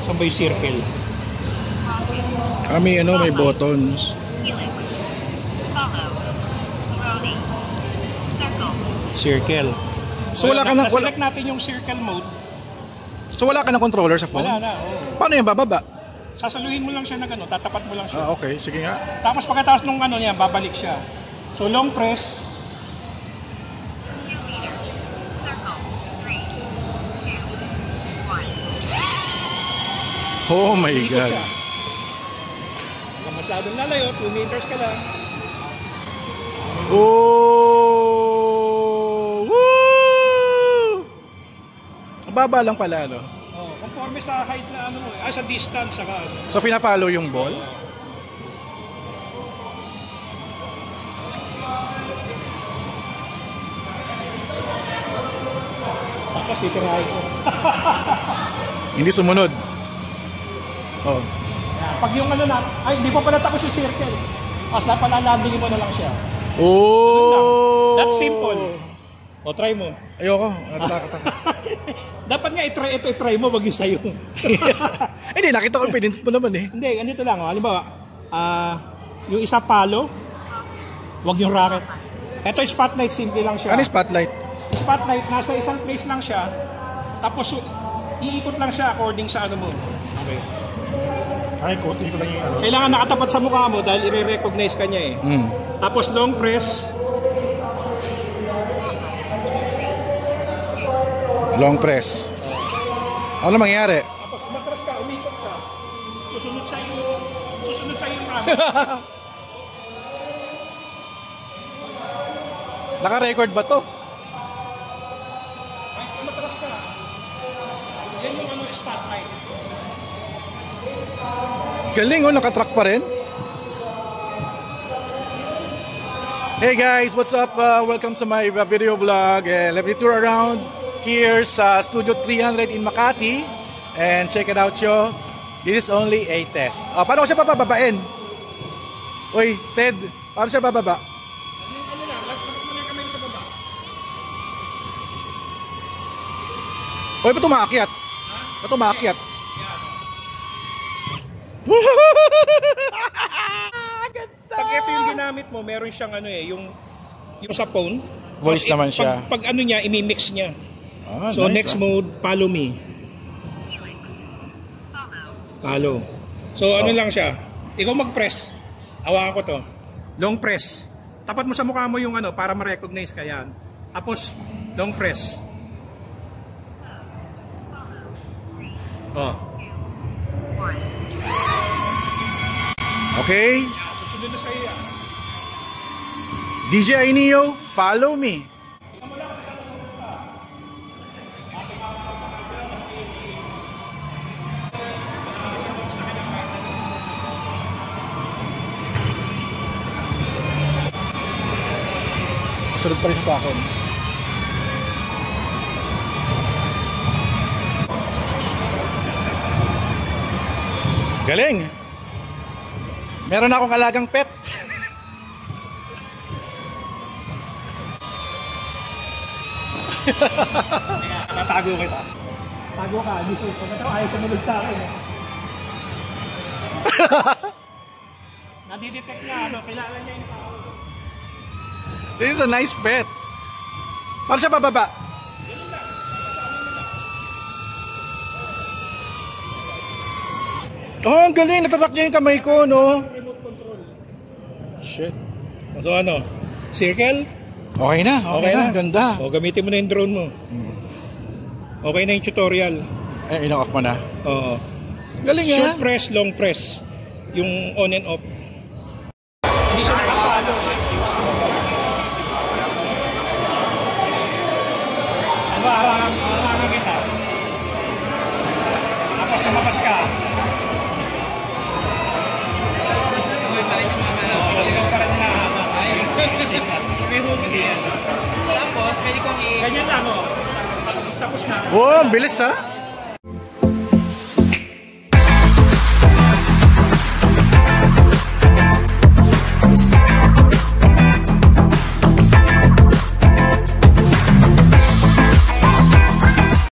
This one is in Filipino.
Sabay circle. May ano, may buttons. Circle. So wala ka na, select natin yung circle mode. So wala ka na controller sa phone? Wala na, oo. Paano yan bababa? Sasaluhin mo lang siya ng ano, tatapat mo lang siya. Okay, sige nga. Tapos pagkatapos nung ano niya, babalik siya. So long press. 2 meters. Circle. 3, 2, 1. Oh my Ikot God. siya. Kung masyadong lalayo, 2 meters ka lang. Oh! Woo! Ang baba lang pala, no? Oh, conforme sa height na ano mo, sa distance saka ano. So pina-follow yung ball? Tapos titirahin ko. Hindi sumunod. Oh. Pag yung ano na, ay hindi pa pala tapos yung circle. Tapos napalalandingin mo na lang siya. Oh! That's simple. O try mo. Ayoko. Natakot. Dapat nga i-try mo, wag yung sayo. Hindi, nakita ko pinindot mo naman eh. Hindi, ganito lang. Halimbawa, yung isa palo, wag yung racket. Ito yung spotlight, simple lang siya. Ano yung spotlight? Spotlight, nasa isang place lang siya. Tapos iikot lang siya according sa ano mo. Okay. Ay, ikot lang yung ano. Kailangan nakatapat sa mukha mo dahil i-recognize ka niya eh. Tapos long press. Long press. Ano mangyayari? Tapos matras ka, umikot ka. Susunod sa yung camera. Naka-record ba to? Ay, matras ka. Yan yung ano, spotlight. Galing oh, nakatrack pa rin. Hey guys, what's up? Welcome to my video vlog. Let me tour around here sa Studio 300 in Makati. And check it out yo. This is only a test. Paano ko siya papababain? Uy, Ted, paano siya bababa? Ano lang, lapit mo na yung kamay sa baba. Uy, ba't umaakyat? Ba't umaakyat? Pag ito yung ginamit mo, meron siyang ano eh, yung sa phone. Voice Tapos naman siya. Pag ano niya, imimix niya. So Nice, next mode, follow me. Helix. Follow. Follow. So ano lang siya. Ikaw mag-press. Hawakan ko to. Long press. Tapat mo sa mukha mo yung ano para ma-recognize ka yan. Tapos long press. Oh. 2, 1. Okay. Susunod na sa'yo yan. DJ Neo, follow me. Sunod pa rin sa akin. Galing! Meron akong alagang pet. Tatago kita. Tago ka, dito. Pagkatapos ayaw sumunod sa akin. Nadidetect na ano, kilala niya yung tao. This is a nice pet. Paano siya bababa? Oh, ang galing. Natatak niya yung kamay ko, no? Remote control. Shit. So ano? Circle? Okay na. Okay na. Ganda. O, gamitin mo na yung drone mo. Okay na yung tutorial. Ina-off mo na. Oo. Galing Short yan. press, long press. Yung on and off. Hindi siya nakapalo. Harangan kita. Tapos lumabas ka. Ikaw pa rin na. Tapos, pwede kong Ganyan lang, oh. Tapos na. Oh, ang bilis ha.